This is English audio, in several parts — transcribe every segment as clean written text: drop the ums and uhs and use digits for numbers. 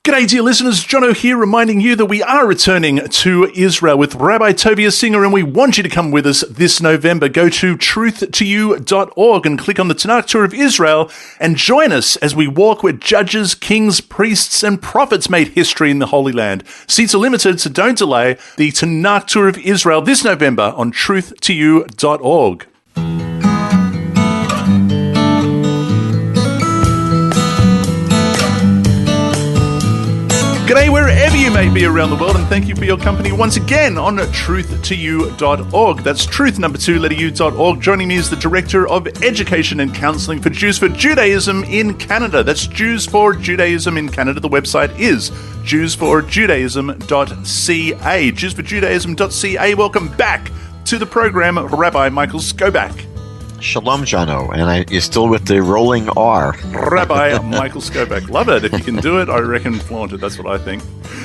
G'day, dear listeners. Jono here, reminding you that we are returning to Israel with Rabbi Tovia Singer, and we want you to come with us this November. Go to truth2you.org and click on the Tanakh Tour of Israel and join us as we walk where judges, kings, priests, and prophets made history in the Holy Land. Seats are limited, so don't delay. The Tanakh Tour of Israel this November on truth2you.org. G'day, wherever you may be around the world, and thank you for your company once again on truth2you.org. That's truth2u.org. Joining me is the Director of Education and Counselling for Jews for Judaism in Canada. That's Jews for Judaism in Canada. The website is jewsforjudaism.ca. Jewsforjudaism.ca. Welcome back to the program, Rabbi Michael Skobac. Shalom, Jono, and you're still with the rolling R. Rabbi Michael Skobac. Love it. If you can do it, I reckon flaunt it. That's what I think.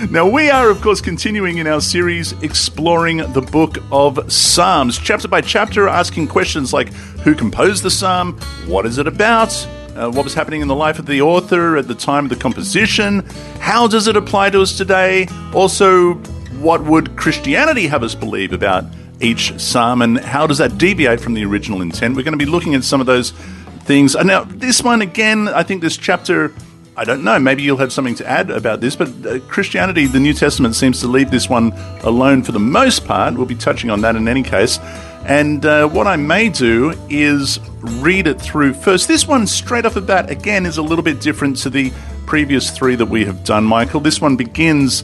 Now, we are, of course, continuing in our series exploring the book of Psalms, chapter by chapter, asking questions like who composed the psalm, what is it about, what was happening in the life of the author at the time of the composition, how does it apply to us today, also what would Christianity have us believe about each psalm, and how does that deviate from the original intent? We're going to be looking at some of those things. And now, this one, again, I think this chapter, I don't know, maybe you'll have something to add about this, but Christianity, the New Testament, seems to leave this one alone for the most part. We'll be touching on that in any case. And what I may do is read it through first. This one, straight off the bat, again, is a little bit different to the previous three that we have done, Michael. This one begins,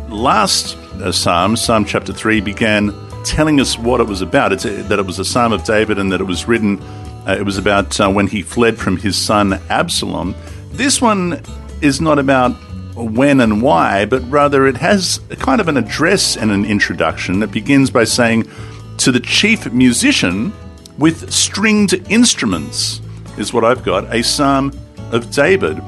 last Psalm chapter 3, began telling us what it was about. That it was a Psalm of David and that it was written, it was about when he fled from his son Absalom. This one is not about when and why, but rather it has a kind of an address and an introduction. It begins by saying, to the chief musician with stringed instruments, is what I've got, a Psalm of David.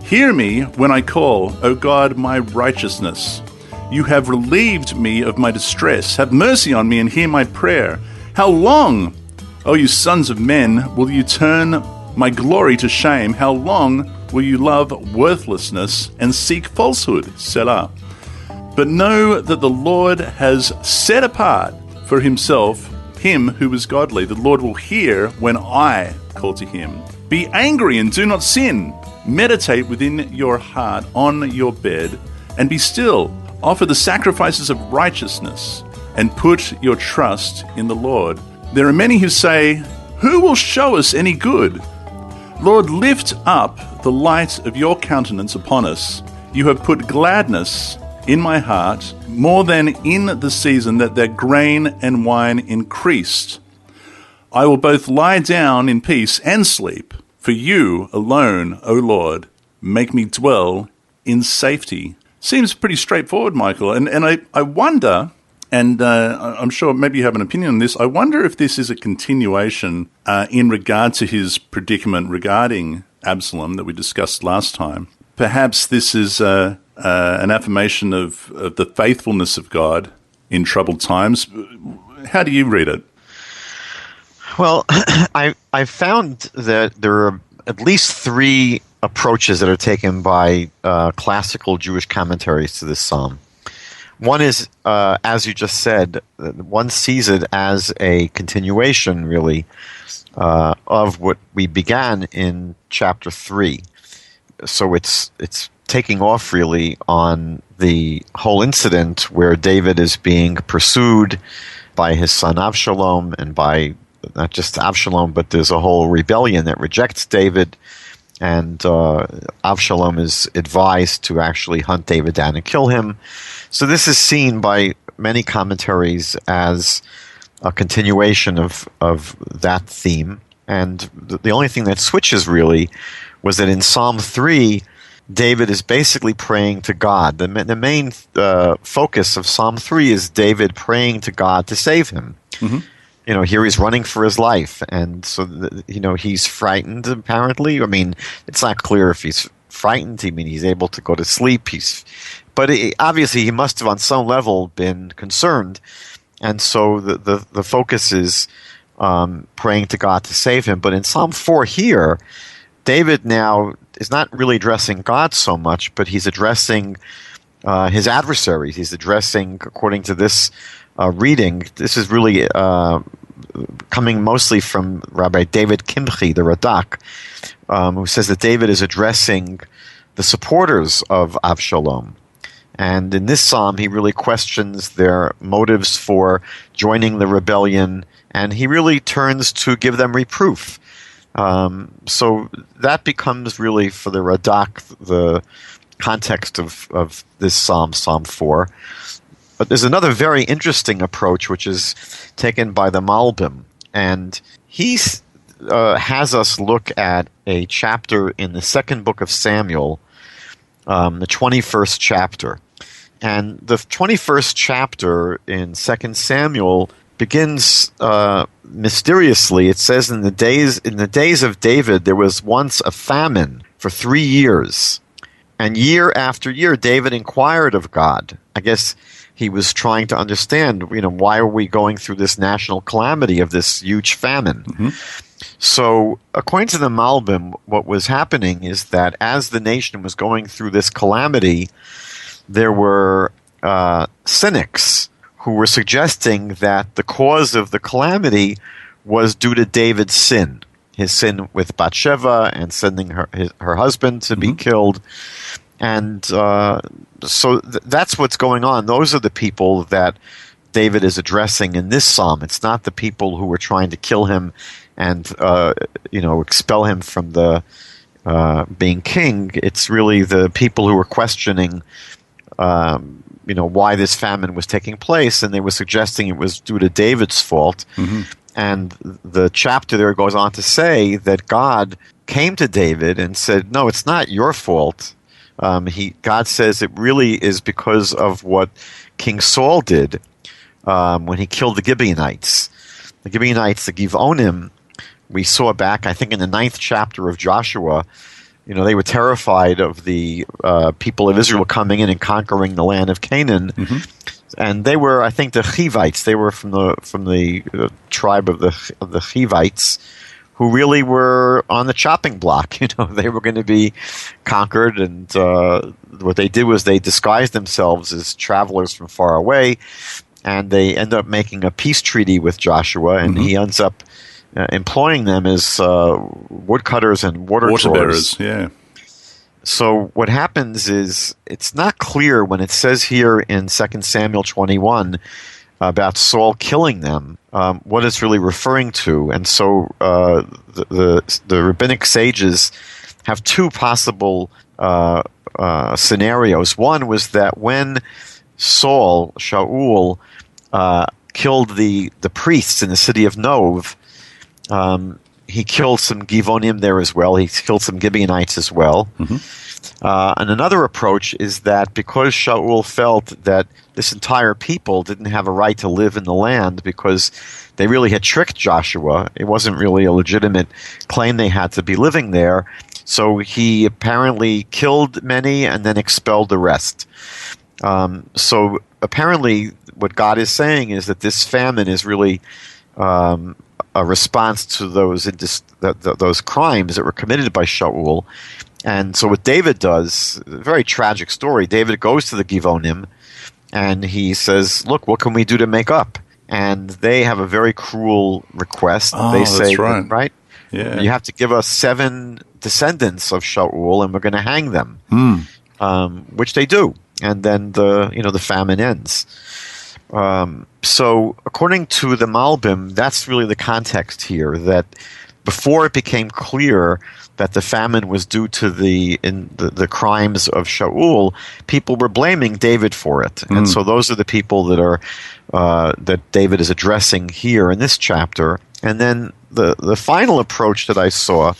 Hear me when I call, O God, my righteousness. You have relieved me of my distress. Have mercy on me and hear my prayer. How long, O you sons of men, will you turn my glory to shame? How long will you love worthlessness and seek falsehood? Selah. But know that the Lord has set apart for himself him who is godly. The Lord will hear when I call to him. Be angry and do not sin. Meditate within your heart on your bed and be still. Offer the sacrifices of righteousness and put your trust in the Lord. There are many who say, who will show us any good? Lord, lift up the light of your countenance upon us. You have put gladness in my heart more than in the season that their grain and wine increased. I will both lie down in peace and sleep. For you alone, O Lord, make me dwell in safety. Seems pretty straightforward, Michael. And I wonder, and I'm sure maybe you have an opinion on this, I wonder if this is a continuation in regard to his predicament regarding Absalom that we discussed last time. Perhaps this is an affirmation of the faithfulness of God in troubled times. How do you read it? Well, I found that there are at least three approaches that are taken by classical Jewish commentaries to this psalm. One is, as you just said, one sees it as a continuation, really, of what we began in chapter 3. So it's taking off, really, on the whole incident where David is being pursued by his son Absalom, and by not just Absalom, but there's a whole rebellion that rejects David. And Absalom is advised to actually hunt David down and kill him. So this is seen by many commentaries as a continuation of that theme. And the only thing that switches, really, was that in Psalm 3, David is basically praying to God. The main focus of Psalm 3 is David praying to God to save him. Mm-hmm. Here he's running for his life, and so, he's frightened, apparently. It's not clear if he's frightened. He's able to go to sleep. But obviously he must have on some level been concerned. And so the focus is praying to God to save him. But in Psalm 4 here, David now is not really addressing God so much, but he's addressing his adversaries. He's addressing, according to this reading, this is really coming mostly from Rabbi David Kimchi, the Radak, who says that David is addressing the supporters of Avshalom. And in this psalm, he really questions their motives for joining the rebellion, and he really turns to give them reproof. So that becomes really, for the Radak, the context of this psalm, Psalm 4. But there's another very interesting approach, which is taken by the Malbim, and he has us look at a chapter in the second book of Samuel, the 21st chapter. And the 21st chapter in 2 Samuel begins mysteriously. It says, in the days of David, there was once a famine for 3 years. And year after year, David inquired of God. I guess he was trying to understand, why are we going through this national calamity of this huge famine? Mm-hmm. So, according to the Malbim, what was happening is that as the nation was going through this calamity, there were cynics who were suggesting that the cause of the calamity was due to David's sin, his sin with Bathsheba and sending her husband to be killed. And so that's what's going on. Those are the people that David is addressing in this psalm. It's not the people who were trying to kill him and expel him from the being king. It's really the people who were questioning why this famine was taking place, and they were suggesting it was due to David's fault. Mm-hmm. And the chapter there goes on to say that God came to David and said, no, it's not your fault. God says it really is because of what King Saul did when he killed the Gibeonites. The Gibeonites, the Givonim, we saw back, I think, in the 9th chapter of Joshua. They were terrified of the people of Israel coming in and conquering the land of Canaan. Mm-hmm. And they were, I think, the Hivites. They were from the tribe of the Hivites, who really were on the chopping block. They were going to be conquered, and what they did was they disguised themselves as travelers from far away, and they end up making a peace treaty with Joshua, and he ends up employing them as woodcutters and water bearers. Yeah. So what happens is, it's not clear when it says here in 2 Samuel 21 about Saul killing them, what it's really referring to. And so the rabbinic sages have two possible scenarios. One was that when Shaul, killed the priests in the city of Nov, he killed some Givonim there as well. He killed some Gibeonites as well. Mm-hmm. And another approach is that because Shaul felt that this entire people didn't have a right to live in the land because they really had tricked Joshua, it wasn't really a legitimate claim they had to be living there, so he apparently killed many and then expelled the rest. So apparently what God is saying is that this famine is really a response to those crimes that were committed by Shaul. And so what David does, a very tragic story, David goes to the Givonim and he says, look, what can we do to make up? And they have a very cruel request. They say, that's right? Yeah. You have to give us 7 descendants of Shaul and we're going to hang them, which they do. And then the famine ends. So according to the Malbim, that's really the context here, that before it became clear that the famine was due to the crimes of Shaul, people were blaming David for it. And so those are the people that are that David is addressing here in this chapter. And then the final approach that I saw,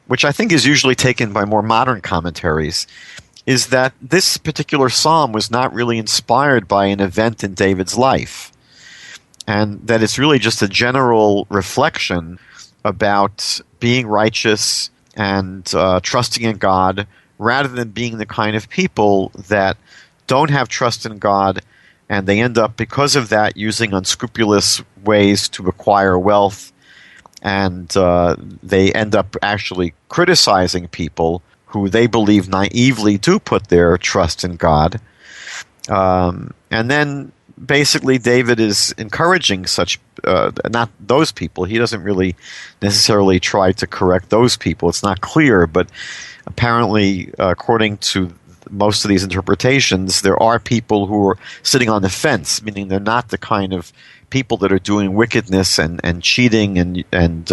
which I think is usually taken by more modern commentaries, is that this particular psalm was not really inspired by an event in David's life, and that it's really just a general reflection about being righteous and trusting in God, rather than being the kind of people that don't have trust in God, and they end up, because of that, using unscrupulous ways to acquire wealth, and they end up actually criticizing people who they believe naively do put their trust in God. And then basically David is encouraging such, not those people. He doesn't really necessarily try to correct those people. It's not clear, but apparently, according to most of these interpretations, there are people who are sitting on the fence, meaning they're not the kind of people that are doing wickedness and cheating and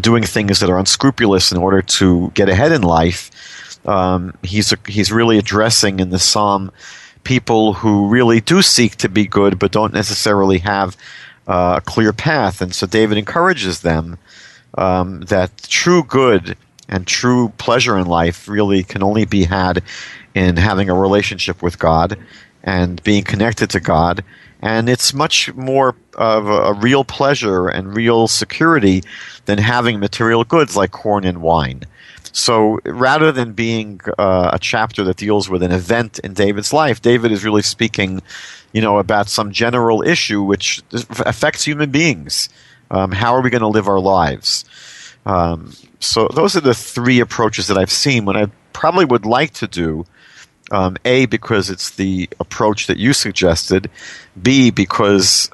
doing things that are unscrupulous in order to get ahead in life. He's really addressing in the psalm people who really do seek to be good but don't necessarily have a clear path. And so David encourages them that true good and true pleasure in life really can only be had in having a relationship with God and being connected to God. And it's much more of a real pleasure and real security than having material goods like corn and wine. So rather than being a chapter that deals with an event in David's life, David is really speaking, about some general issue which affects human beings. How are we going to live our lives? So those are the three approaches that I've seen. What I probably would like to do, A, because it's the approach that you suggested, B, because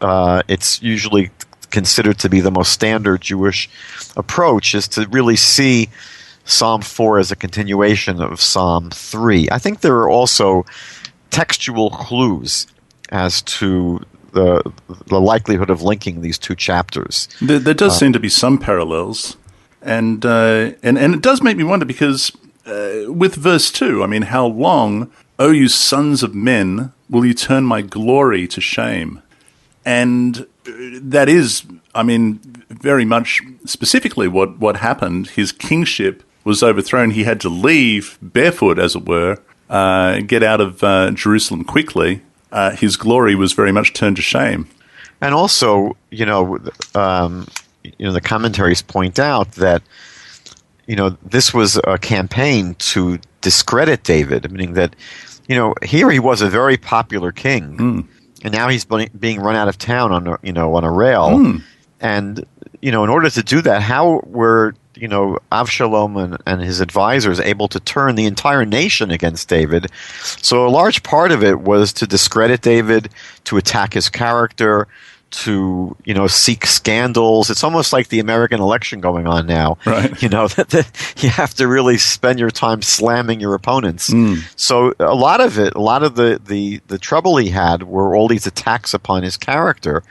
it's usually considered to be the most standard Jewish approach, is to really see Psalm 4 as a continuation of Psalm 3. I think there are also textual clues as to the likelihood of linking these two chapters. There does seem to be some parallels. And it does make me wonder because with verse 2, how long, O you sons of men, will you turn my glory to shame? And that is, very much specifically what happened. His kingship was overthrown. He had to leave barefoot, as it were, get out of Jerusalem quickly. His glory was very much turned to shame. And also, the commentaries point out that, this was a campaign to discredit David, meaning that, here he was a very popular king, and now he's being run out of town on a rail. And, in order to do that, how were, Avshalom and his advisors able to turn the entire nation against David? So a large part of it was to discredit David, to attack his character, to seek scandals. It's almost like the American election going on now. Right. You have to really spend your time slamming your opponents. So a lot of the trouble he had were all these attacks upon his character.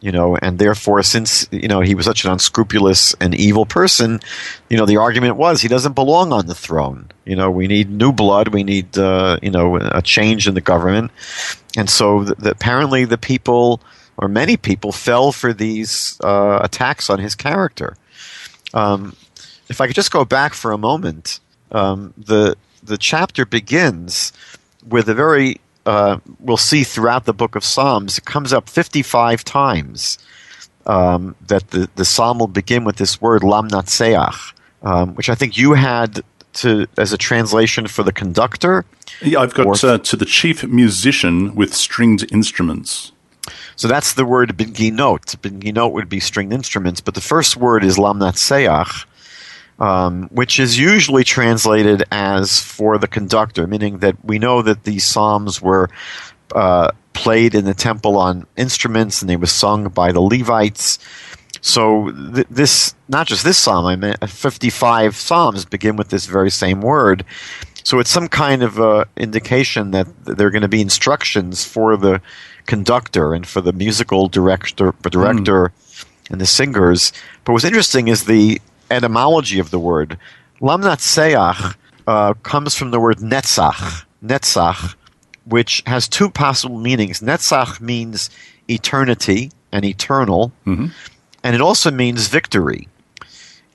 And therefore, since he was such an unscrupulous and evil person, the argument was he doesn't belong on the throne. We need new blood. We need a change in the government. And so apparently the people, or many people, fell for these attacks on his character. If I could just go back for a moment, the chapter begins with a very, we'll see throughout the book of Psalms, it comes up 55 times that the psalm will begin with this word lam natseach, which I think you had as a translation for the conductor. Yeah, I've got to the chief musician with stringed instruments. So that's the word binginot. Binginot would be stringed instruments, but the first word is lam natseach, which is usually translated as for the conductor, meaning that we know that these psalms were played in the temple on instruments and they were sung by the Levites. So this, not just this psalm, 55 psalms begin with this very same word. So it's some kind of indication that there are going to be instructions for the conductor and for the musical director and the singers. But what's interesting is the etymology of the word. Lam natseach comes from the word netzach, which has two possible meanings. Netzach means eternity and eternal, and it also means victory.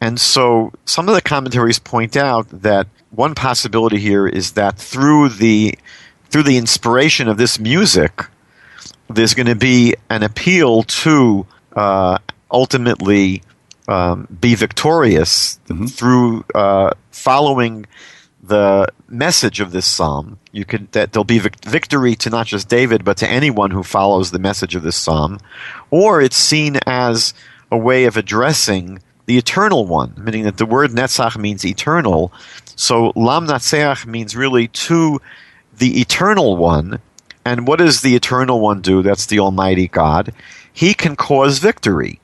And so some of the commentaries point out that one possibility here is that through the inspiration of this music, there's going to be an appeal to ultimately be victorious through following the message of this psalm. That there'll be victory to not just David, but to anyone who follows the message of this psalm. Or it's seen as a way of addressing the eternal one, meaning that the word Netzach means eternal. So Lam Natseach means really to the eternal one. And what does the eternal one do? That's the Almighty God. He can cause victory.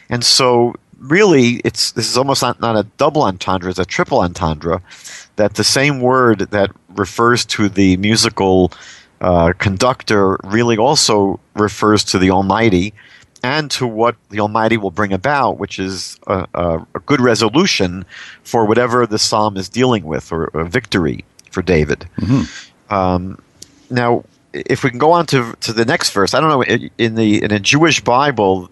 And so really, this is almost not a double entendre, it's a triple entendre, that the same word that refers to the musical conductor really also refers to the Almighty and to what the Almighty will bring about, which is a good resolution for whatever the psalm is dealing with, or a victory for David. Mm-hmm. Now, if we can go on to the next verse, I don't know, in a Jewish Bible,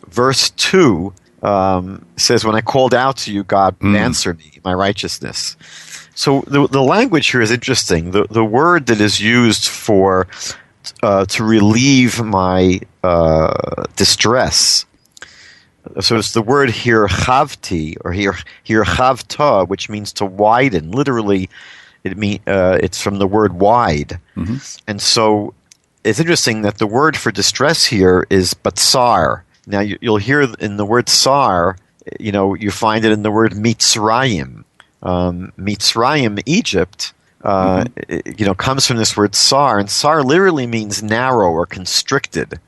verse 2 says, "When I called out to you, God answered me, my righteousness." So the language here is interesting. The word that is used for to relieve my distress. So it's the word hirchavti, or hirchavta, which means to widen. Literally, it's from the word wide. Mm-hmm. And so it's interesting that the word for distress here is batsar. Now you'll hear in the word tsar, you find it in the word Mitzrayim. Mitzrayim, Egypt, comes from this word tsar, and tsar literally means narrow or constricted.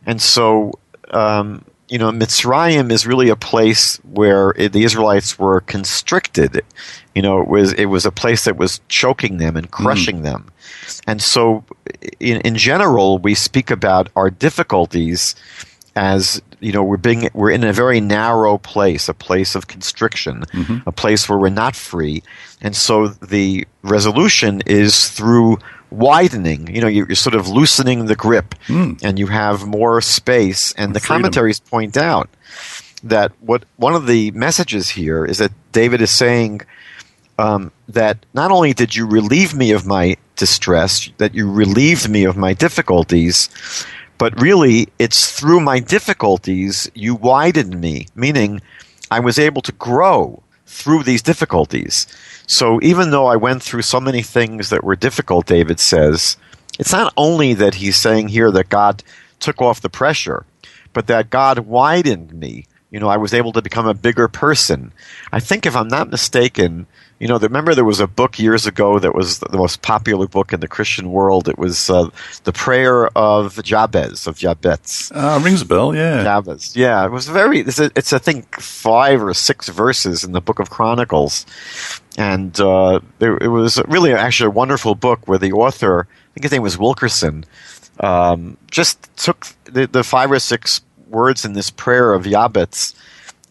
And so, Mitzrayim is really a place where the Israelites were constricted. It was a place that was choking them and crushing them. And so, in general, we speak about our difficulties as we're in a very narrow place, a place of constriction, a place where we're not free. And so the resolution is through widening. You're sort of loosening the grip, and you have more space. And the commentaries point out that one of the messages here is that David is saying that not only did you relieve me of my distress, that you relieved me of my difficulties, but really, it's through my difficulties you widened me, meaning I was able to grow through these difficulties. So even though I went through so many things that were difficult, David says, it's not only that he's saying here that God took off the pressure, but that God widened me. I was able to become a bigger person. I think, if I'm not mistaken, remember there was a book years ago that was the most popular book in the Christian world. It was the Prayer of Jabez, rings a bell, yeah. Jabez, yeah. It was it's I think 5 or 6 verses in the Book of Chronicles. And it was really actually a wonderful book where the author, I think his name was Wilkerson, just took the 5 or 6 words in this prayer of Jabez,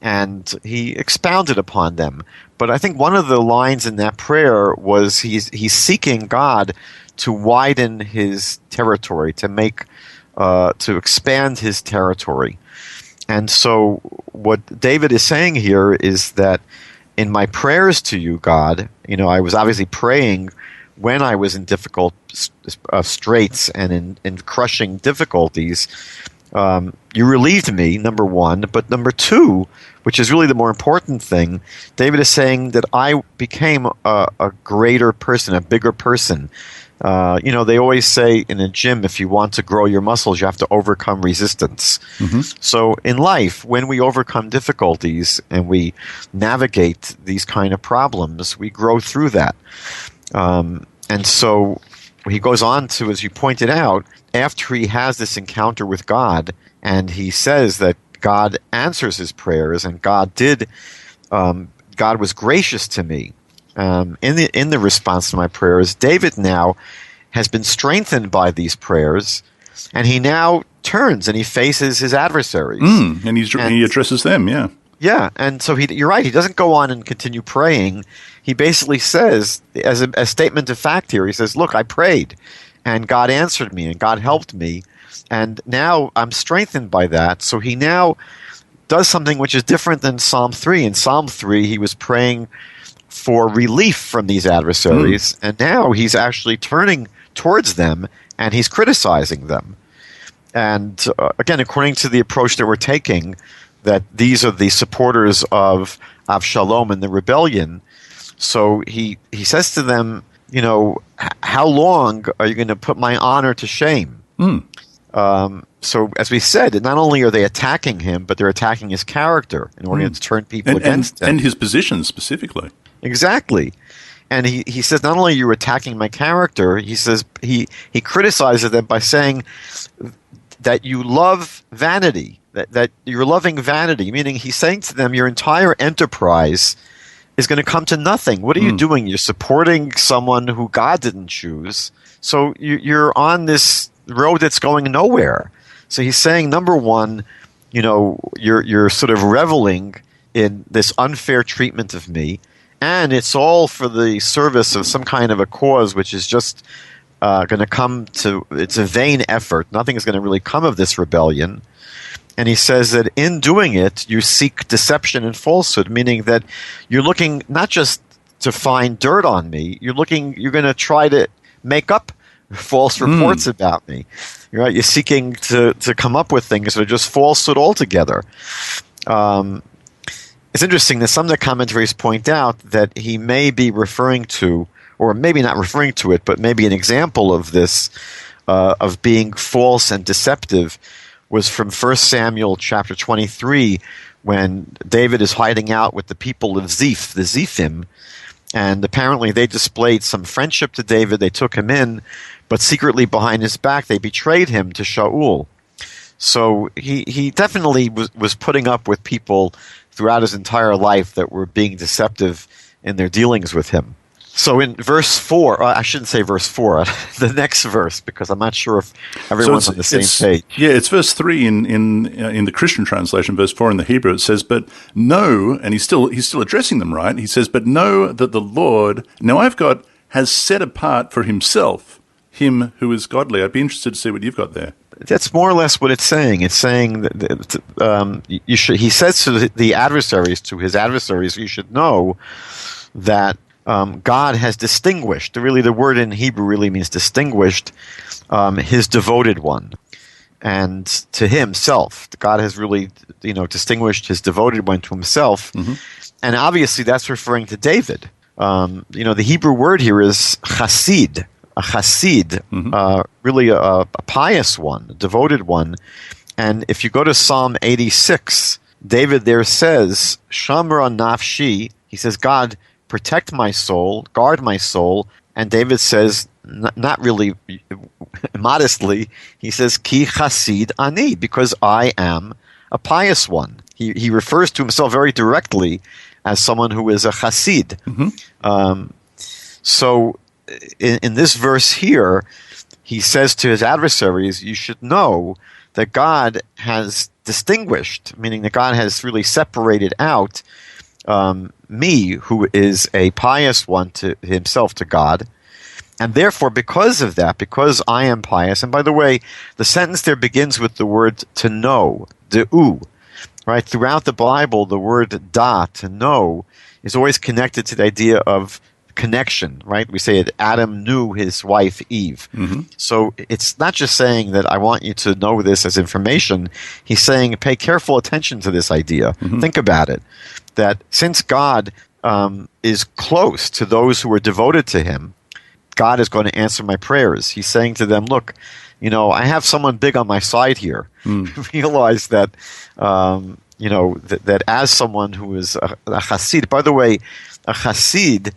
and he expounded upon them. But I think one of the lines in that prayer was he's seeking God to widen his territory, to expand his territory. And so what David is saying here is that in my prayers to you, God, I was obviously praying when I was in difficult straits and in crushing difficulties. You relieved me, number one, but number two, which is really the more important thing, David is saying that I became a greater person, a bigger person. They always say in a gym, if you want to grow your muscles, you have to overcome resistance. Mm-hmm. So in life, when we overcome difficulties and we navigate these kind of problems, we grow through that. And so he goes on to, as you pointed out, after he has this encounter with God, and he says that God answers his prayers, and God was gracious to me in the response to my prayers. David now has been strengthened by these prayers, and he now turns and he faces his adversaries, and he addresses them. Yeah, yeah, and so you're right. He doesn't go on and continue praying. He basically says, as a statement of fact here, he says, "Look, I prayed, and God answered me, and God helped me, and now I'm strengthened by that." So he now does something which is different than Psalm 3. In Psalm 3, he was praying for relief from these adversaries, and now he's actually turning towards them, and he's criticizing them. And again, according to the approach that we're taking, that these are the supporters of Avshalom and the rebellion. So he says to them, how long are you going to put my honor to shame? So, as we said, not only are they attacking him, but they're attacking his character in order to turn people against him. And his position specifically. Exactly. And he says, not only are you attacking my character, he says he criticizes them by saying that you love vanity, that you're loving vanity, meaning he's saying to them, your entire enterprise is going to come to nothing. What are you doing? You're supporting someone who God didn't choose. So you're on this road that's going nowhere. So he's saying, number one, you're sort of reveling in this unfair treatment of me, and it's all for the service of some kind of a cause which is just going to come to, it's a vain effort. Nothing is going to really come of this rebellion. And he says that in doing it, you seek deception and falsehood, meaning that you're looking not just to find dirt on me, you're going to try to make up false reports about me. Right? You're seeking to come up with things that are just falsehood altogether. It's interesting that some of the commentaries point out that he may be referring to, or maybe not referring to it, but maybe an example of this, of being false and deceptive, was from 1 Samuel chapter 23, when David is hiding out with the people of Ziph, the Ziphim, and apparently they displayed some friendship to David. They took him in, but secretly behind his back they betrayed him to Shaul. So he definitely was putting up with people throughout his entire life that were being deceptive in their dealings with him. So in verse 4, I shouldn't say verse 4, the next verse, because I'm not sure if everyone's on the same page. Yeah, it's verse 3 in the Christian translation, verse 4 in the Hebrew. It says, but know, and he's still addressing them, right? He says, but know that the Lord, has set apart for himself him who is godly. I'd be interested to see what you've got there. That's more or less what it's saying. It's saying that he says to the adversaries, to his adversaries, you should know that God has distinguished. Really, the word in Hebrew really means distinguished, his devoted one, and to himself. God has really, distinguished his devoted one to himself, and obviously that's referring to David. The Hebrew word here is chasid, a chasid, really a pious one, a devoted one. And if you go to Psalm 86, David there says, Shamra nafshi, he says, God, protect my soul, guard my soul. And David says, not really modestly, he says, Ki chasid ani, because I am a pious one. He refers to himself very directly as someone who is a chasid. So in this verse here, he says to his adversaries, you should know that God has distinguished, meaning that God has really separated out me, who is a pious one to himself, to God. And therefore, because of that, because I am pious, and by the way, the sentence there begins with the word to know, de'u, right? Throughout the Bible, the word da, to know, is always connected to the idea of connection, right? We say that Adam knew his wife Eve. So it's not just saying that I want you to know this as information. He's saying pay careful attention to this idea. Think about it. That since God is close to those who are devoted to him, God is going to answer my prayers. He's saying to them, look, I have someone big on my side here. Realize that, that as someone who is a chassid, by the way, a chassid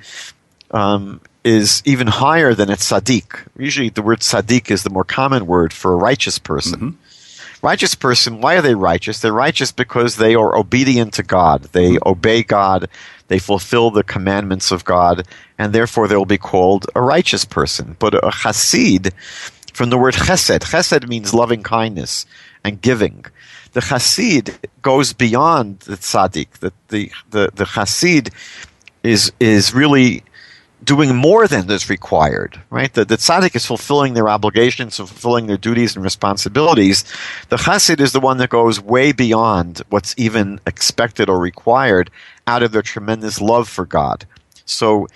is even higher than a tzaddik. Usually the word tzaddik is the more common word for a righteous person. Righteous person, why are they righteous? They're righteous because they are obedient to God. They obey God. They fulfill the commandments of God, and therefore they will be called a righteous person. But a chassid, from the word chesed, chesed means loving kindness and giving. The chassid goes beyond the tzaddik. The chassid is really doing more than is required, right? The tzaddik is fulfilling their obligations, fulfilling their duties and responsibilities. The chassid is the one that goes way beyond what's even expected or required out of their tremendous love for God. So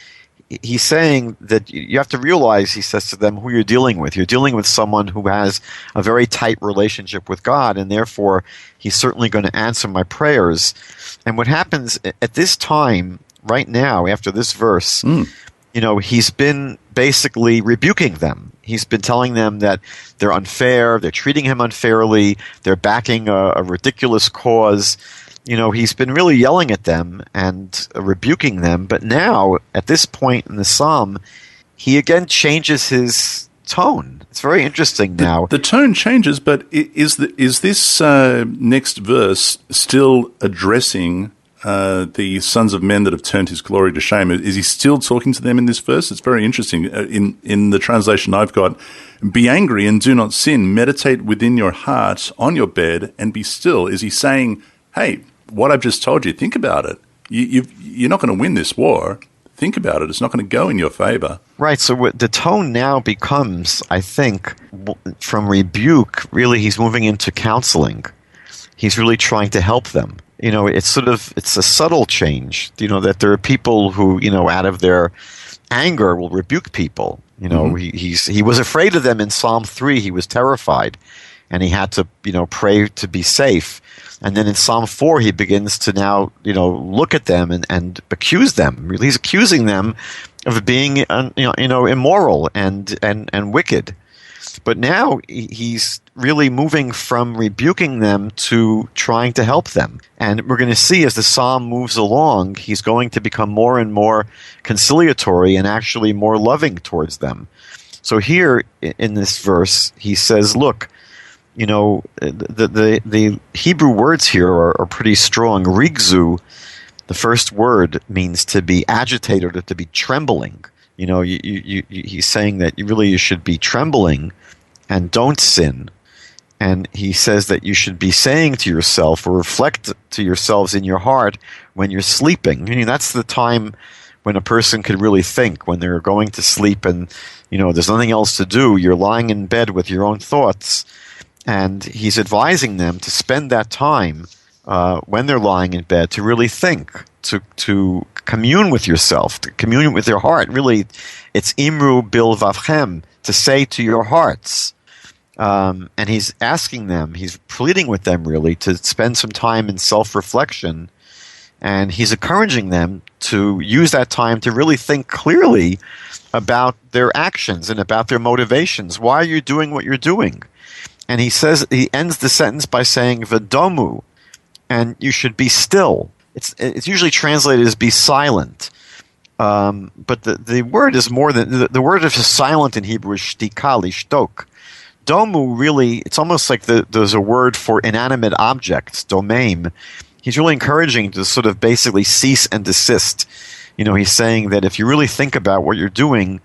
he's saying that you have to realize, he says to them, who you're dealing with. You're dealing with someone who has a very tight relationship with God, and therefore he's certainly going to answer my prayers. And what happens at this time, right now, after this verse, he's been basically rebuking them. He's been telling them that they're unfair, they're treating him unfairly, they're backing a ridiculous cause. He's been really yelling at them and rebuking them. But now, at this point in the psalm, he again changes his tone. It's very interesting now. The tone changes, but is this next verse still addressing the sons of men that have turned his glory to shame? Is he still talking to them in this verse? It's very interesting. In the translation I've got, be angry and do not sin. Meditate within your heart on your bed and be still. Is he saying, hey, what I've just told you, think about it. You're not going to win this war. Think about it. It's not going to go in your favor. Right. So what the tone now becomes, I think, from rebuke, really he's moving into counseling. He's really trying to help them. It's a subtle change, that there are people who, out of their anger will rebuke people. He was afraid of them in Psalm 3. He was terrified and he had to, pray to be safe. And then in Psalm 4, he begins to now, look at them and accuse them. He's accusing them of being, immoral and wicked. But now he's really moving from rebuking them to trying to help them. And we're going to see as the psalm moves along, he's going to become more and more conciliatory and actually more loving towards them. So here in this verse, he says, look, the Hebrew words here are pretty strong. Rigzu, the first word, means to be agitated or to be trembling. He's saying that you should be trembling and don't sin. And he says that you should be saying to yourself or reflect to yourselves in your heart when you're sleeping. That's the time when a person could really think, when they're going to sleep and, there's nothing else to do. You're lying in bed with your own thoughts. And he's advising them to spend that time when they're lying in bed to really think, to commune with yourself, to commune with your heart. Really, it's imru bilvavchem, to say to your hearts. And he's asking them, he's pleading with them really to spend some time in self-reflection. And he's encouraging them to use that time to really think clearly about their actions and about their motivations. Why are you doing what you're doing? And he ends the sentence by saying "V'domu," and you should be still. It's usually translated as "be silent," but the word is more than the word of silent in Hebrew is shtika, lishtok. Domu really, it's almost like there's a word for inanimate objects, domain. He's really encouraging to sort of basically cease and desist. He's saying that if you really think about what you're doing.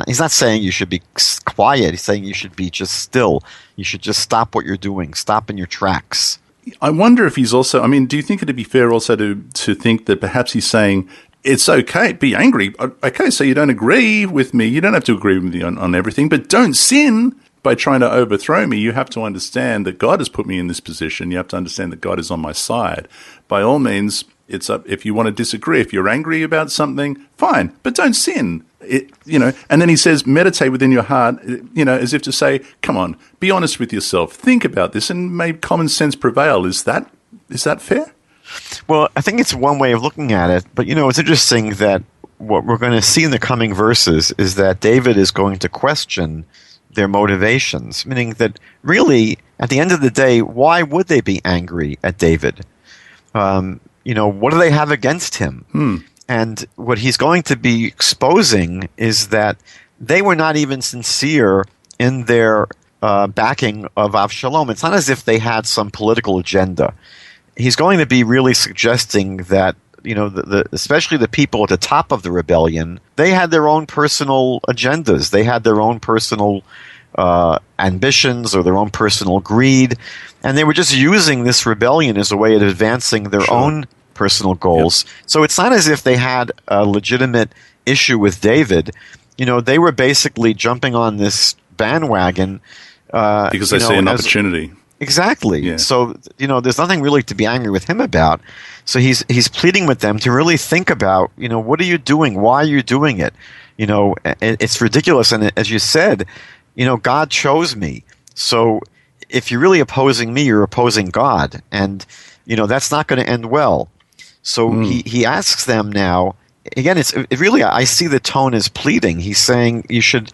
He's not saying you should be quiet. He's saying you should be just still. You should just stop what you're doing. Stop in your tracks. I wonder if he's also, do you think it'd be fair also to think that perhaps he's saying, it's okay, be angry. Okay, so you don't agree with me. You don't have to agree with me on everything, but don't sin by trying to overthrow me. You have to understand that God has put me in this position. You have to understand that God is on my side. By all means, it's up. If you want to disagree, if you're angry about something, fine, but don't sin. And then he says, meditate within your heart, as if to say, come on, be honest with yourself. Think about this and may common sense prevail. Is that fair? Well, I think it's one way of looking at it. But, it's interesting that what we're going to see in the coming verses is that David is going to question their motivations, meaning that really, at the end of the day, why would they be angry at David? What do they have against him? And what he's going to be exposing is that they were not even sincere in their backing of Avshalom. It's not as if they had some political agenda. He's going to be really suggesting that, especially the people at the top of the rebellion, they had their own personal agendas. They had their own personal ambitions or their own personal greed. And they were just using this rebellion as a way of advancing their own personal goals. Yep. So it's not as if they had a legitimate issue with David. They were basically jumping on this bandwagon because they see an opportunity. Exactly. Yeah. So there's nothing really to be angry with him about. So he's pleading with them to really think about what are you doing? Why are you doing it? It's ridiculous. And as you said, God chose me. So if you're really opposing me, you're opposing God, and that's not going to end well. So he asks them now, again, it really, I see the tone as pleading. He's saying you should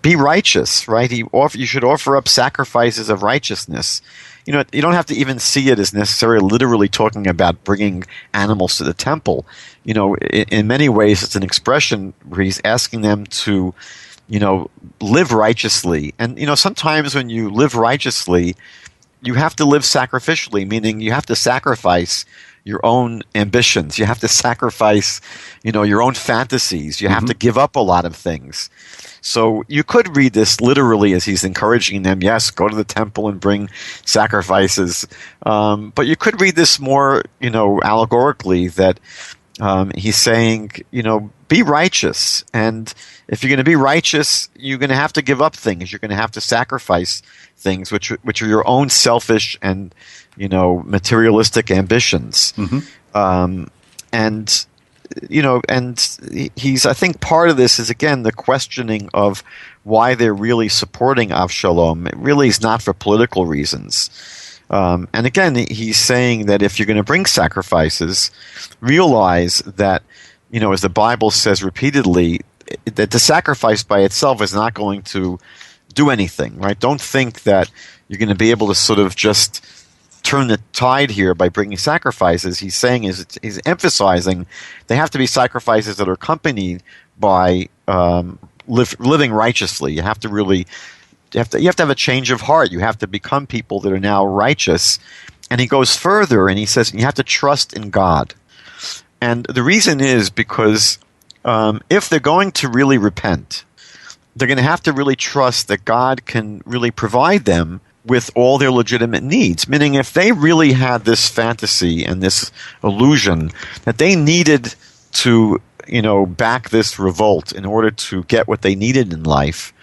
be righteous, right? You should offer up sacrifices of righteousness. You don't have to even see it as necessarily literally talking about bringing animals to the temple. In many ways, it's an expression where he's asking them to, live righteously. And, sometimes when you live righteously, you have to live sacrificially, meaning you have to sacrifice your own ambitions. You have to sacrifice, your own fantasies. You have to give up a lot of things. So you could read this literally as he's encouraging them, yes, go to the temple and bring sacrifices. But you could read this more, allegorically, that he's saying, be righteous. And if you're going to be righteous, you're going to have to give up things. You're going to have to sacrifice things which are your own selfish and, materialistic ambitions. And he's, I think part of this is, again, the questioning of why they're really supporting Avshalom. It really is not for political reasons. And again, he's saying that if you're going to bring sacrifices, realize that, as the Bible says repeatedly, that the sacrifice by itself is not going to do anything, right? Don't think that you're going to be able to sort of just turn the tide here by bringing sacrifices. He's saying he's emphasizing they have to be sacrifices that are accompanied by living righteously. You have to really you have to have a change of heart. You have to become people that are now righteous. And he goes further and he says you have to trust in God. And the reason is because if they're going to really repent, they're going to have to really trust that God can really provide them with all their legitimate needs. Meaning if they really had this fantasy and this illusion that they needed to, back this revolt in order to get what they needed in life,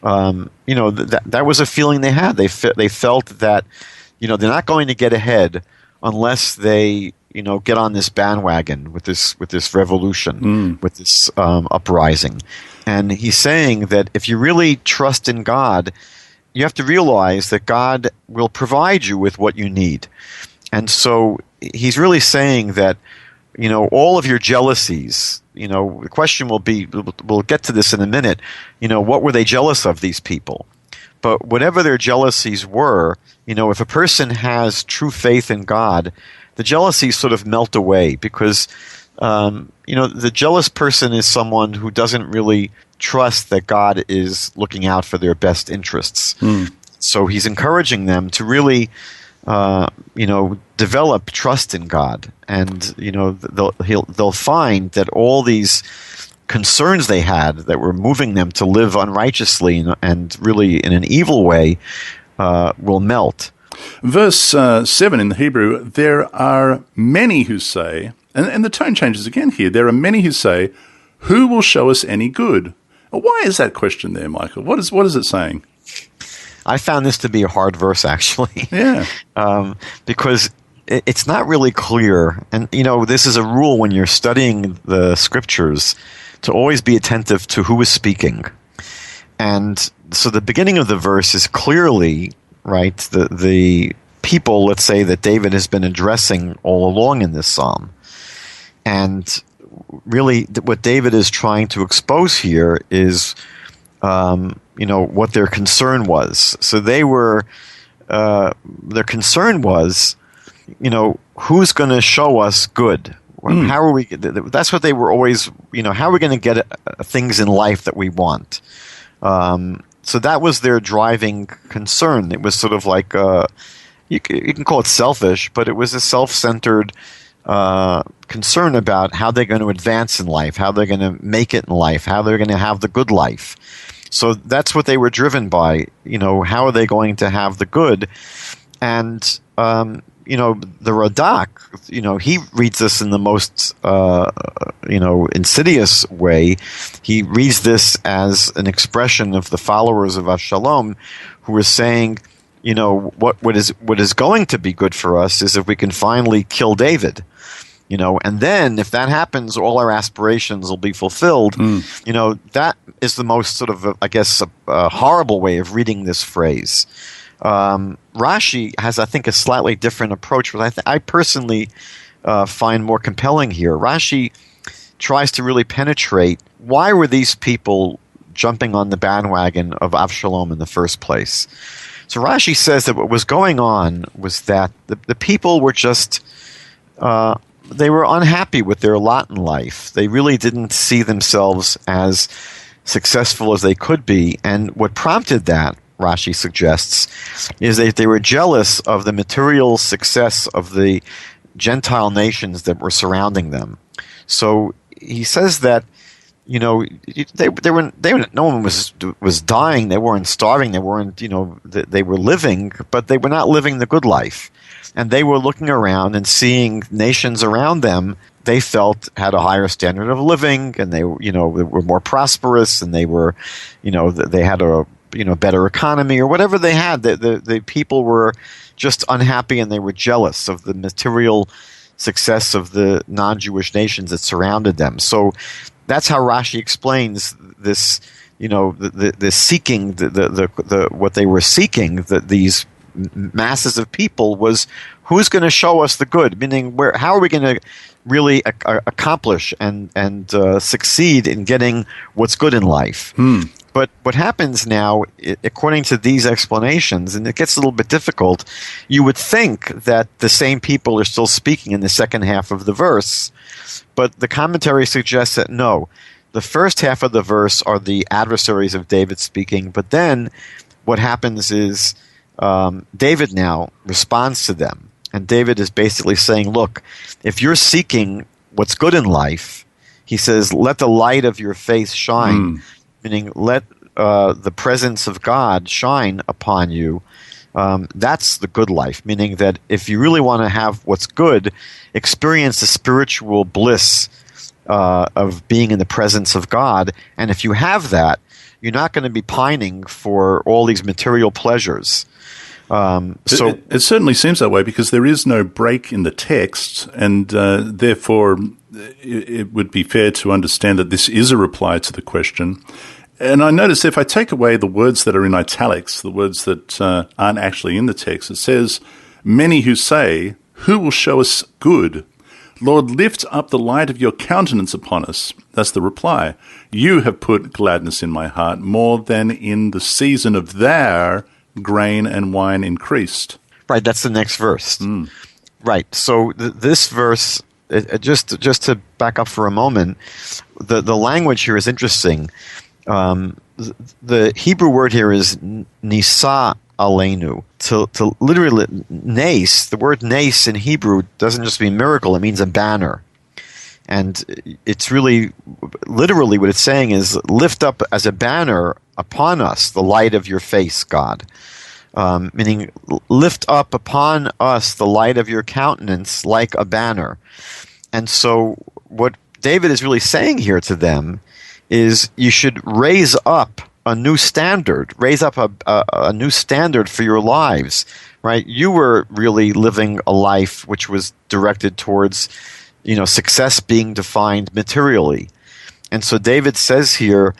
that was a feeling they had. They felt that, they're not going to get ahead unless they, get on this bandwagon with this revolution, with this uprising. And he's saying that if you really trust in God, you have to realize that God will provide you with what you need. And so he's really saying that, all of your jealousies, the question will be, we'll get to this in a minute, what were they jealous of, these people? But whatever their jealousies were, if a person has true faith in God, the jealousies sort of melt away because, the jealous person is someone who doesn't really trust that God is looking out for their best interests. So he's encouraging them to really, develop trust in God, and they'll find that all these concerns they had that were moving them to live unrighteously and really in an evil way will melt. Verse 7 in the Hebrew, there are many who say, and the tone changes again here, there are many who say, who will show us any good? Why is that question there, Michael? What is it saying? I found this to be a hard verse, actually. Yeah. Because it's not really clear. And, this is a rule when you're studying the scriptures to always be attentive to who is speaking. And so the beginning of the verse is clearly, right, the people, let's say, that David has been addressing all along in this psalm. And really what David is trying to expose here is what their concern was. So they were, their concern was, who's going to show us good? How are we? That's what they were always, how are we going to get things in life that we want? So that was their driving concern. It was sort of like, you can call it selfish, but it was a self-centered concern about how they're going to advance in life, how they're going to make it in life, how they're going to have the good life. So that's what they were driven by. How are they going to have the good? And the Radak, he reads this in the most insidious way. He reads this as an expression of the followers of Avshalom, who are saying, what is going to be good for us is if we can finally kill David. And then if that happens, all our aspirations will be fulfilled. That is the most sort of, a horrible way of reading this phrase. Rashi has, I think, a slightly different approach, which I personally find more compelling here. Rashi tries to really penetrate why were these people jumping on the bandwagon of Avshalom in the first place. So Rashi says that what was going on was that the people were just, they were unhappy with their lot in life. They really didn't see themselves as successful as they could be. And what prompted that, Rashi suggests, is that they were jealous of the material success of the Gentile nations that were surrounding them. So he says that, you know, no one was dying. They weren't starving. They weren't, you know, they were living, but they were not living the good life. And they were looking around and seeing nations around them they felt had a higher standard of living, and they, you know, were more prosperous, and they were, you know, they had a, you know, better economy or whatever they had. The people were just unhappy, and they were jealous of the material success of the non-Jewish nations that surrounded them. So that's how Rashi explains this, you know, the seeking, the what they were seeking, that these masses of people, was who's going to show us the good, meaning how are we going to really accomplish and succeed in getting what's good in life. But what happens now, according to these explanations, and it gets a little bit difficult, you would think that the same people are still speaking in the second half of the verse, but the commentary suggests that no. The first half of the verse are the adversaries of David speaking, but then what happens is David now responds to them. And David is basically saying, look, if you're seeking what's good in life, he says, let the light of your face shine, meaning let the presence of God shine upon you. That's the good life, meaning that if you really want to have what's good, experience the spiritual bliss of being in the presence of God. And if you have that, you're not going to be pining for all these material pleasures. So it certainly seems that way, because there is no break in the text, and therefore it would be fair to understand that this is a reply to the question. And I notice if I take away the words that are in italics, the words that aren't actually in the text, it says, many who say, who will show us good? Lord, lift up the light of your countenance upon us. That's the reply. You have put gladness in my heart more than in the season of their grain and wine increased. Right, that's the next verse. Right, so this verse, just to back up for a moment, the language here is interesting. The Hebrew word here is nisa aleinu. To literally, nace, the word nace in Hebrew doesn't just mean miracle, it means a banner. And it's really, literally what it's saying is, lift up as a banner upon us the light of your face, God. Meaning, lift up upon us the light of your countenance like a banner. And so what David is really saying here to them is, you should raise up a new standard, raise up a new standard for your lives, right? You were really living a life which was directed towards, you know, success being defined materially. And so David says here,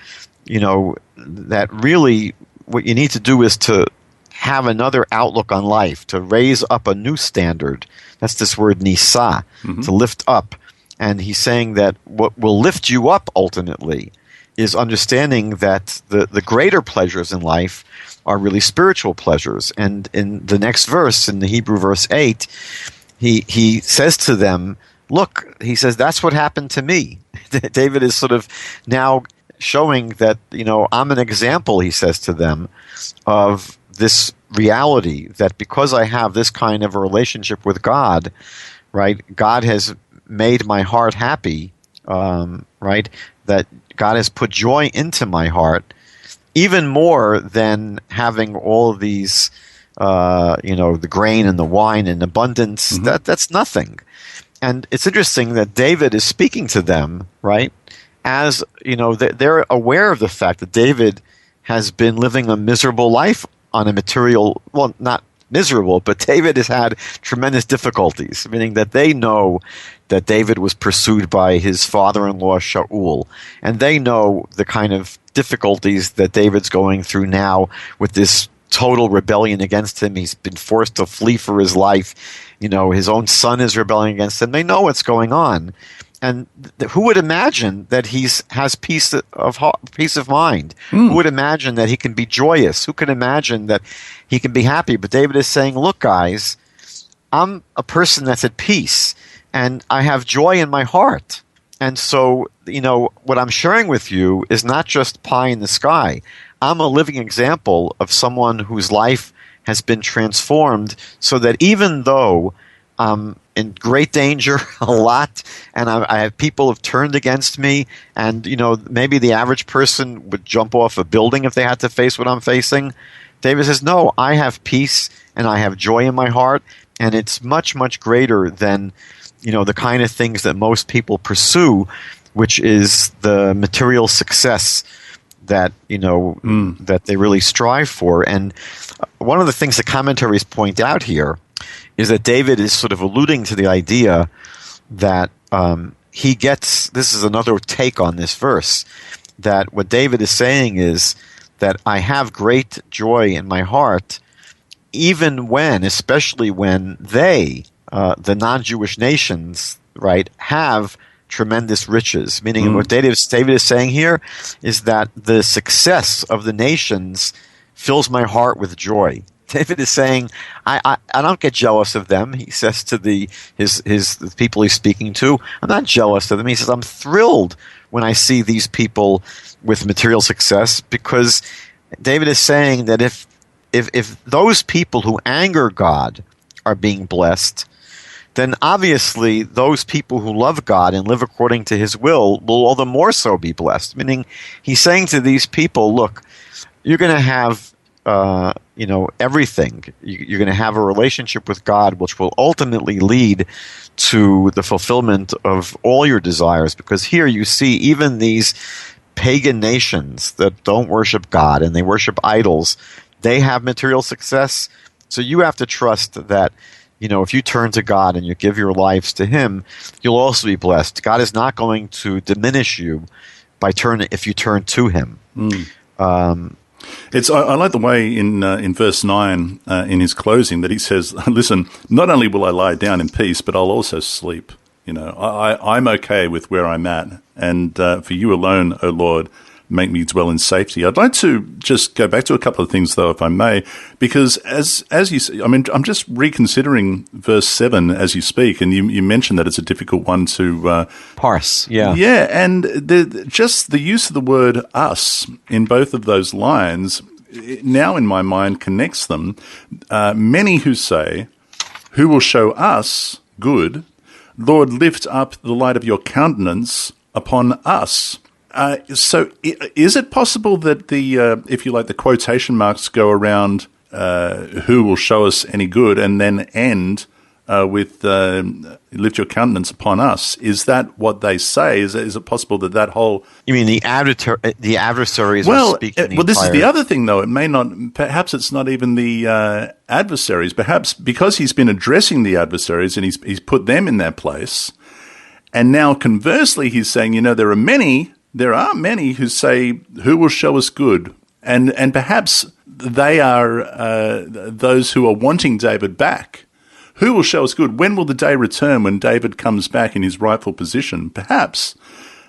you know, that really what you need to do is to have another outlook on life, to raise up a new standard. That's this word nisa, to lift up. And he's saying that what will lift you up ultimately is understanding that the greater pleasures in life are really spiritual pleasures. And in the next verse, in the Hebrew verse 8, he says to them, look, he says, that's what happened to me. David is sort of now showing that, you know, I'm an example, he says to them, of this reality that because I have this kind of a relationship with God, right, God has made my heart happy, right, that God has put joy into my heart, even more than having all of these, you know, the grain and the wine in abundance. That's nothing. And it's interesting that David is speaking to them, right, as, you know, they're aware of the fact that David has been living a miserable life on a material, well, not miserable, but David has had tremendous difficulties, meaning that they know that David was pursued by his father-in-law Shaul, and they know the kind of difficulties that David's going through now with this total rebellion against him. He's been forced to flee for his life. You know, his own son is rebelling against him. They know what's going on. And who would imagine that has peace of mind? Who would imagine that he can be joyous? Who can imagine that he can be happy? But David is saying, look, guys, I'm a person that's at peace, and I have joy in my heart. And so, what I'm sharing with you is not just pie in the sky. I'm a living example of someone whose life has been transformed so that even though I'm in great danger a lot, and I have people have turned against me, and maybe the average person would jump off a building if they had to face what I'm facing. David says, no, I have peace and I have joy in my heart, and it's much, much greater than the kind of things that most people pursue, which is the material success that that they really strive for. And one of the things the commentaries point out here is that David is sort of alluding to the idea that he gets, this is another take on this verse, that what David is saying is that I have great joy in my heart, even when, especially when they, the non-Jewish nations, right, have tremendous riches. Meaning what David is saying here is that the success of the nations fills my heart with joy. David is saying, I don't get jealous of them. He says to the people he's speaking to, I'm not jealous of them. He says, I'm thrilled when I see these people with material success, because David is saying that if those people who anger God are being blessed, then obviously those people who love God and live according to his will all the more so be blessed. Meaning, he's saying to these people, look, you're going to have everything. You're going to have a relationship with God which will ultimately lead to the fulfillment of all your desires, because here you see even these pagan nations that don't worship God and they worship idols, they have material success. So you have to trust that if you turn to God and you give your lives to him, you'll also be blessed. God is not going to diminish you if you turn to him. I like the way in verse 9 in his closing that he says, listen, not only will I lie down in peace, but I'll also sleep. I'm okay with where I'm at. And for you alone, O Lord, make me dwell in safety. I'd like to just go back to a couple of things, though, if I may, because as you see, I'm just reconsidering verse 7 as you speak, and you mentioned that it's a difficult one to parse. Yeah. Yeah, and just the use of the word us in both of those lines now in my mind connects them. Many who say, who will show us good, Lord, lift up the light of your countenance upon us. So is it possible that if you like, the quotation marks go around who will show us any good and then end with lift your countenance upon us? Is that what they say? Is it possible that whole... You mean the adversaries are speaking Well, this is the other thing, though. It may not... Perhaps it's not even the adversaries. Perhaps because he's been addressing the adversaries and he's put them in their place, and now conversely he's saying, there are many who say, who will show us good? And perhaps they are those who are wanting David back. Who will show us good? When will the day return when David comes back in his rightful position? Perhaps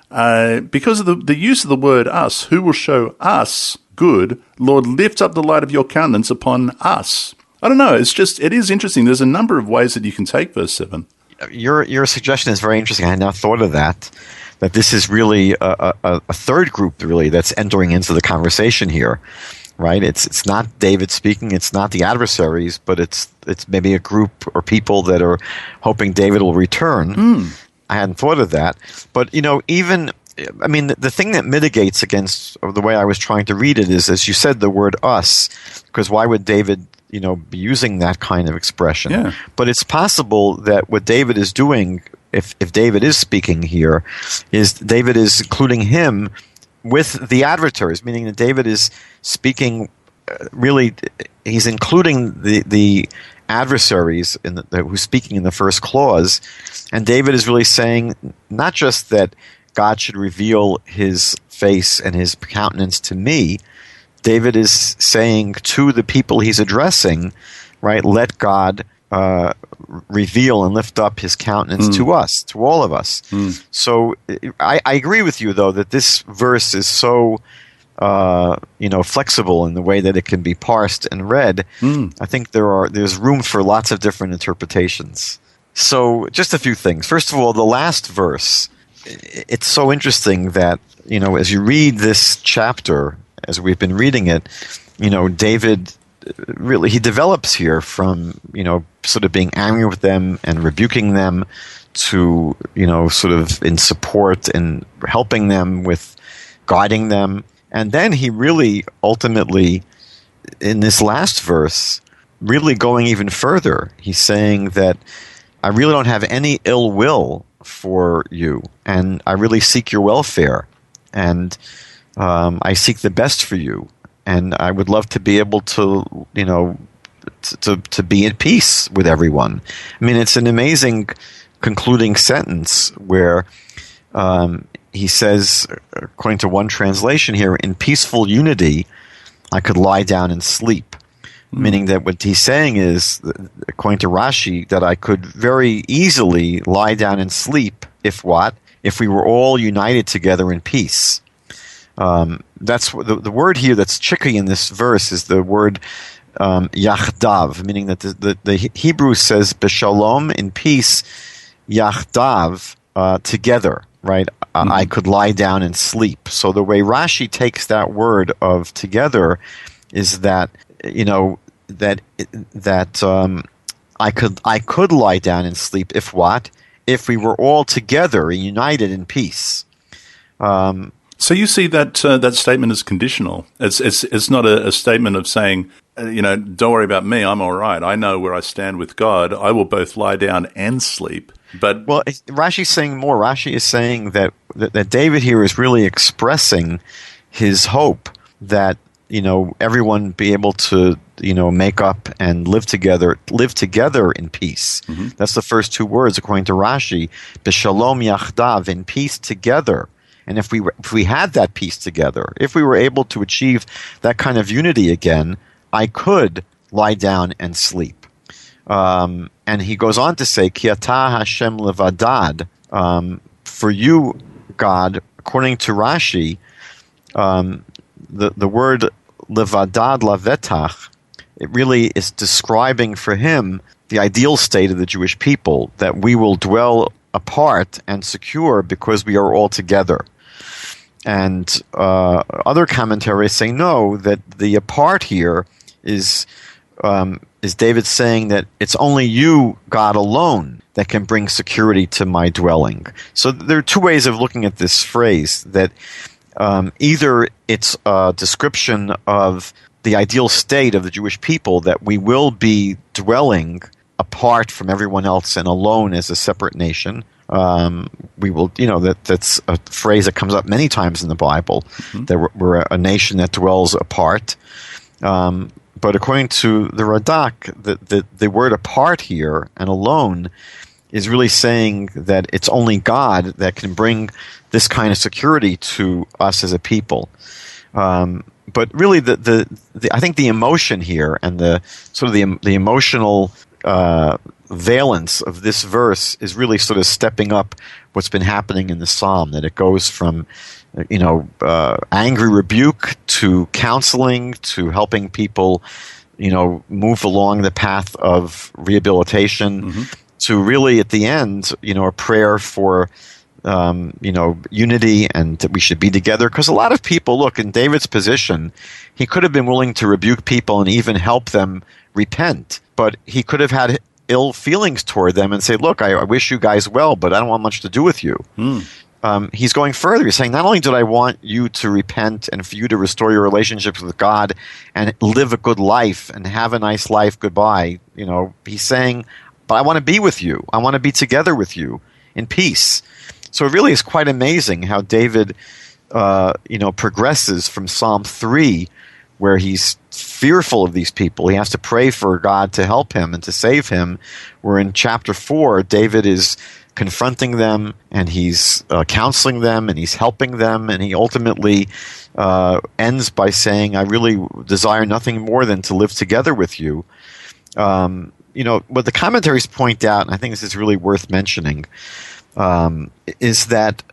because of the use of the word us, who will show us good? Lord, lift up the light of your countenance upon us. I don't know. It is interesting. There's a number of ways that you can take verse 7. Your suggestion is very interesting. I had not thought of that this is really a third group, really, that's entering into the conversation here, right? It's not David speaking, it's not the adversaries, but it's maybe a group or people that are hoping David will return. I hadn't thought of that. But, the thing that mitigates against the way I was trying to read it is, as you said, the word us, because why would David be using that kind of expression? Yeah. But it's possible that what David is doing, if David is speaking here, is David is including him with the adversaries, meaning that David is speaking really, he's including the adversaries who's speaking in the first clause, and David is really saying not just that God should reveal his face and his countenance to me. David is saying to the people he's addressing, right, let God reveal and lift up his countenance to us, to all of us. So I agree with you, though, that this verse is so flexible in the way that it can be parsed and read. I think there's room for lots of different interpretations. So just a few things. First of all, the last verse, it's so interesting that, as you read this chapter, as we've been reading it, David really, he develops here from, sort of being angry with them and rebuking them to, sort of in support and helping them with guiding them. And then he really ultimately, in this last verse, really going even further, he's saying that I really don't have any ill will for you, and I really seek your welfare, and I seek the best for you, and I would love to be able to, to be at peace with everyone. I mean, it's an amazing concluding sentence where he says, according to one translation here, in peaceful unity, I could lie down and sleep. Meaning that what he's saying is, according to Rashi, that I could very easily lie down and sleep if what? If we were all united together in peace. That's the word here that's tricky in this verse is the word yachdav, meaning that the Hebrew says b'shalom, in peace, yachdav, together, right? I could lie down and sleep. So the way Rashi takes that word of together is that, I could lie down and sleep if what? If we were all together and united in peace. So you see that that statement as conditional. It's not a statement of saying, don't worry about me, I'm all right. I know where I stand with God. I will both lie down and sleep. But Rashi's saying more. Rashi is saying that David here is really expressing his hope that everyone be able to make up and live together in peace. That's the first two words according to Rashi. B'shalom yachdav, in peace together. And if we had that peace together, if we were able to achieve that kind of unity again, I could lie down and sleep. And he goes on to say, Ki ata Hashem levadad, for you, God, according to Rashi, the word levadad lavetach, it really is describing for him the ideal state of the Jewish people, that we will dwell apart and secure because we are all together. And other commentaries say no, that the apart here is David saying that it's only you, God alone, that can bring security to my dwelling. So there are two ways of looking at this phrase, that either it's a description of the ideal state of the Jewish people, that we will be dwelling apart from everyone else and alone as a separate nation. We will, that's a phrase that comes up many times in the Bible, that we're a nation that dwells apart. But according to the Radak, the word apart here and alone is really saying that it's only God that can bring this kind of security to us as a people. But really, I think the emotion here and the sort of the emotional valence of this verse is really sort of stepping up what's been happening in the psalm, that it goes from angry rebuke to counseling to helping people move along the path of rehabilitation to really at the end a prayer for unity, and that we should be together. Because a lot of people, look, in David's position, he could have been willing to rebuke people and even help them repent, but he could have had ill feelings toward them and say, look, I wish you guys well, but I don't want much to do with you. He's going further. He's saying, not only did I want you to repent and for you to restore your relationships with God and live a good life and have a nice life, goodbye, he's saying, but I want to be with you. I want to be together with you in peace. So it really is quite amazing how David, progresses from Psalm 3, where he's fearful of these people. He has to pray for God to help him and to save him. Where in chapter 4, David is confronting them, and he's counseling them, and he's helping them, and he ultimately ends by saying, I really desire nothing more than to live together with you. what the commentaries point out, and I think this is really worth mentioning, is that,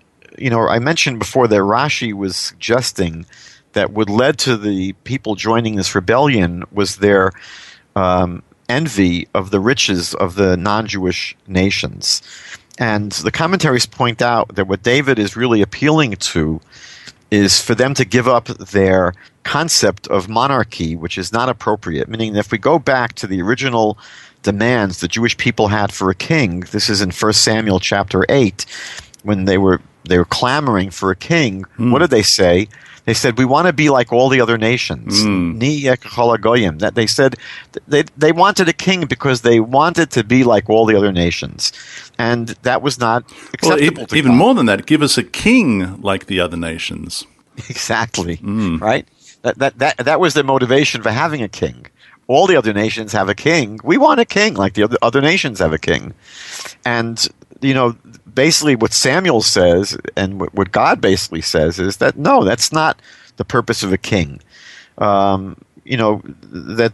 I mentioned before that Rashi was suggesting that what led to the people joining this rebellion was their envy of the riches of the non-Jewish nations. And the commentaries point out that what David is really appealing to is for them to give up their concept of monarchy, which is not appropriate, meaning that if we go back to the original demands the Jewish people had for a king, this is in 1 Samuel chapter 8, when they were clamoring for a king. What did they say? They said, we want to be like all the other nations. Ni kechol hagoyim. That they said they wanted a king because they wanted to be like all the other nations. And that was not acceptable to even God. more than that, give us a king like the other nations. Exactly. Right? That was their motivation for having a king. All the other nations have a king. We want a king like the other nations have a king. And, basically what Samuel says and what God basically says is that, no, that's not the purpose of a king. That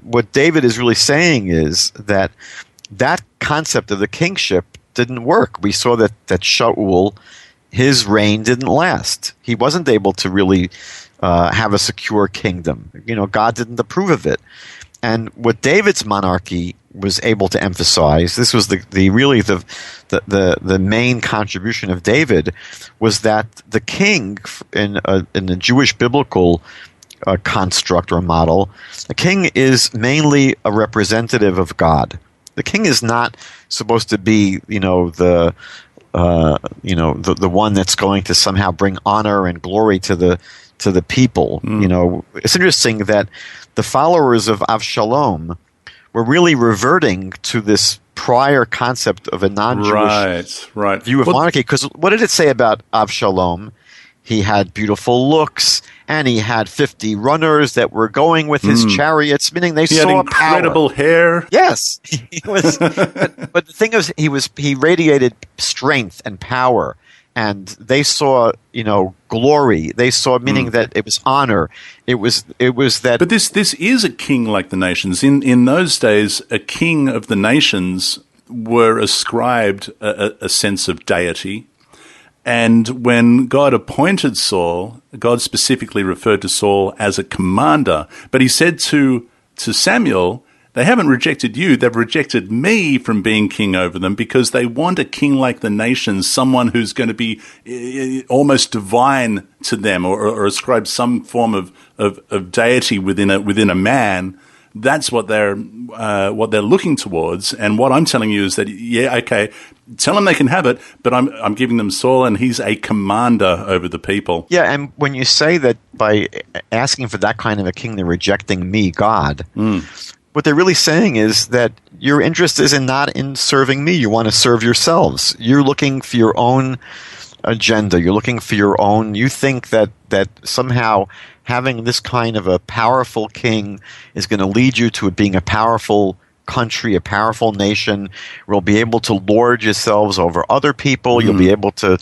what David is really saying is that concept of the kingship didn't work. We saw that Shaul, his reign didn't last. He wasn't able to really have a secure kingdom. God didn't approve of it. And what David's monarchy was able to emphasize, this was the main contribution of David, was that the king in the Jewish biblical construct or model, the king is mainly a representative of God. The king is not supposed to be, the one that's going to somehow bring honor and glory to the people. It's interesting that the followers of Avshalom were really reverting to this prior concept of a non-Jewish view of monarchy. Because what did it say about Avshalom? He had beautiful looks, and he had 50 runners that were going with his chariots, meaning they saw had incredible power. Hair. Yes, he was. but the thing is, he radiated strength and power. And they saw, glory. They saw, meaning that it was honor. It was that. But this is a king like the nations. In those days, a king of the nations were ascribed a sense of deity. And when God appointed Saul, God specifically referred to Saul as a commander. But he said to Samuel, they haven't rejected you, they've rejected me from being king over them because they want a king like the nations, someone who's going to be almost divine to them or ascribe some form of deity within a man. That's what they're looking towards. And what I'm telling you is that, tell them they can have it, but I'm giving them Saul, and he's a commander over the people. Yeah, and when you say that by asking for that kind of a king, they're rejecting me, God, what they're really saying is that your interest is not in serving me. You want to serve yourselves. You're looking for your own agenda. You're looking for your own. You think that somehow having this kind of a powerful king is going to lead you to being a powerful country, a powerful nation. You'll be able to lord yourselves over other people. You'll be able to,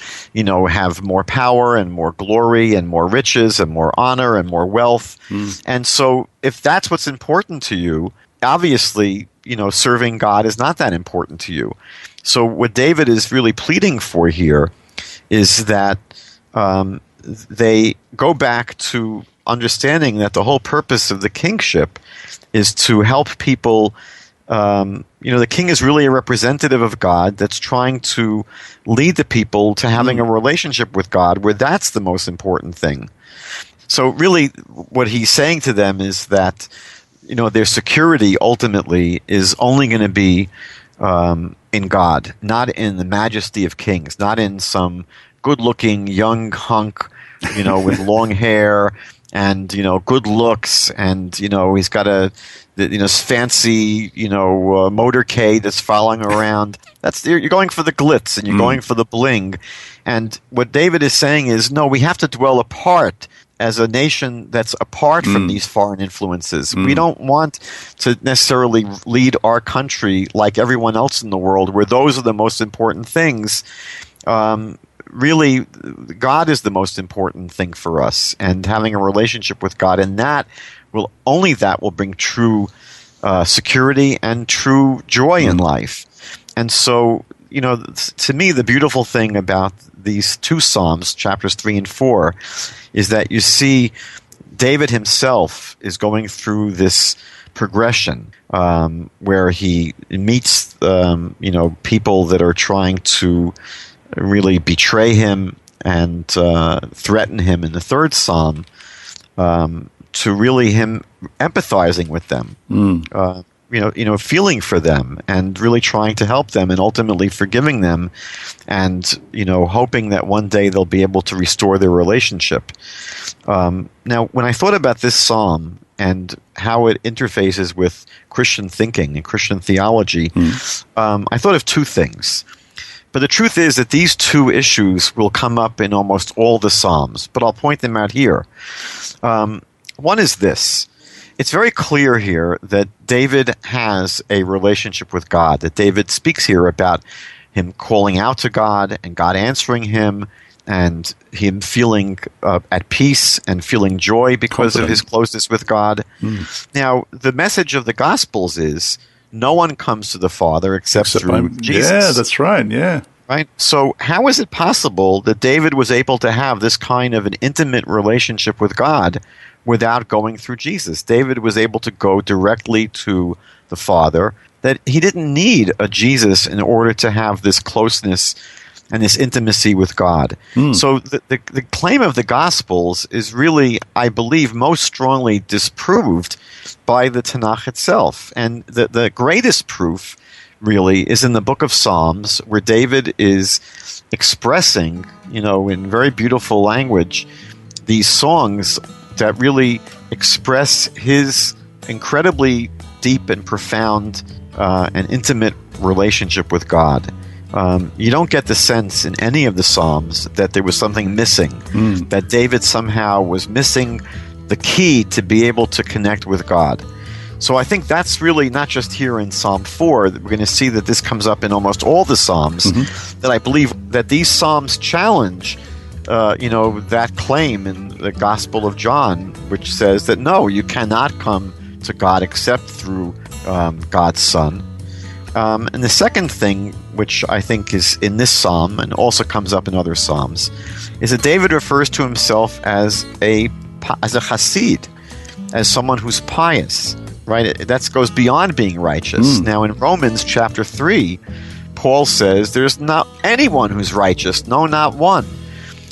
have more power and more glory and more riches and more honor and more wealth. And so if that's what's important to you, obviously, serving God is not that important to you. So what David is really pleading for here is that they go back to understanding that the whole purpose of the kingship is to help people. The king is really a representative of God that's trying to lead the people to having a relationship with God, where that's the most important thing. So really what he's saying to them is that, their security ultimately is only going to be in God, not in the majesty of kings, not in some good-looking young hunk, with long hair and, good looks, and, he's got fancy, motorcade that's following around. You're going for the glitz and you're going for the bling. And what David is saying is, no, we have to dwell apart as a nation that's apart from these foreign influences. We don't want to necessarily lead our country like everyone else in the world, where those are the most important things. Really, God is the most important thing for us, and having a relationship with God, and that will bring true security and true joy in life. And so, to me, the beautiful thing about these two Psalms, chapters 3 and 4, is that you see David himself is going through this progression where he meets, people that are trying to really betray him and threaten him in the third Psalm, to really him empathizing with them, feeling for them and really trying to help them and ultimately forgiving them and, hoping that one day they'll be able to restore their relationship. Now, when I thought about this psalm and how it interfaces with Christian thinking and Christian theology, I thought of two things. But the truth is that these two issues will come up in almost all the Psalms, but I'll point them out here. One is this. It's very clear here that David has a relationship with God, that David speaks here about him calling out to God and God answering him and him feeling at peace and feeling joy because of his closeness with God. Now, the message of the Gospels is no one comes to the Father except through Jesus. Yeah, that's right, yeah. Right? So how is it possible that David was able to have this kind of an intimate relationship with God without going through Jesus? David was able to go directly to the Father, that he didn't need a Jesus in order to have this closeness and this intimacy with God. So the claim of the Gospels is really, I believe, most strongly disproved by the Tanakh itself. And the greatest proof really is in the book of Psalms, where David is expressing, in very beautiful language, these songs that really express his incredibly deep and profound and intimate relationship with God. You don't get the sense in any of the Psalms that there was something missing, that David somehow was missing the key to be able to connect with God. So I think that's really not just here in Psalm 4, that we're going to see that this comes up in almost all the Psalms, that I believe that these Psalms challenge, that claim in the Gospel of John, which says that no, you cannot come to God except through God's Son. And the second thing, which I think is in this Psalm and also comes up in other Psalms, is that David refers to himself as a Hasid, as someone who's pious. Right, that goes beyond being righteous. Now, in Romans chapter 3, Paul says there's not anyone who's righteous, no, not one.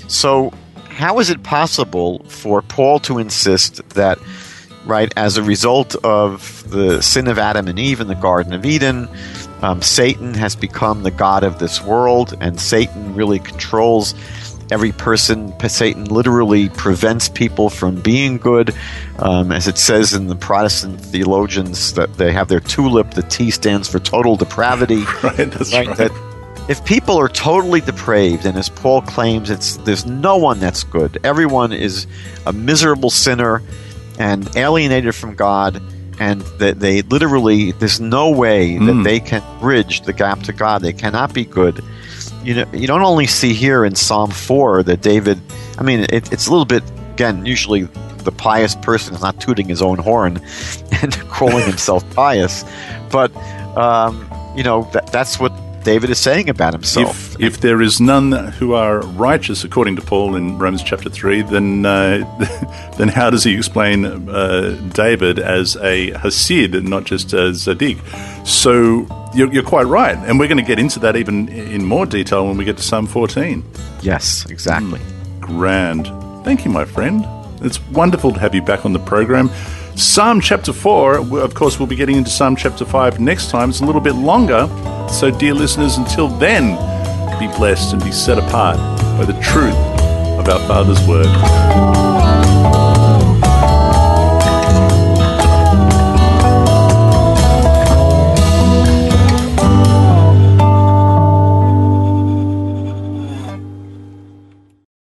So how is it possible for Paul to insist that, right, as a result of the sin of Adam and Eve in the Garden of Eden, Satan has become the god of this world, and Satan really controls every person? Satan literally prevents people from being good. As it says in the Protestant theologians that they have their tulip, the T stands for total depravity. Right, that's right. That if people are totally depraved, and as Paul claims, there's no one that's good. Everyone is a miserable sinner and alienated from God, and that they literally, there's no way that they can bridge the gap to God. They cannot be good. You don't only see here in Psalm 4 that David, it's a little bit, again, usually the pious person is not tooting his own horn and calling himself pious, but, that's what David is saying about himself. If there is none who are righteous, according to Paul in Romans chapter 3, then how does he explain David as a Hasid and not just a Zadik? So you're quite right, and we're going to get into that even in more detail when we get to Psalm 14. Yes, exactly. Grand. Thank you, my friend. It's wonderful to have you back on the program. Psalm chapter 4, of course, we'll be getting into Psalm chapter 5 next time. It's a little bit longer. So, dear listeners, until then, be blessed and be set apart by the truth of our Father's Word.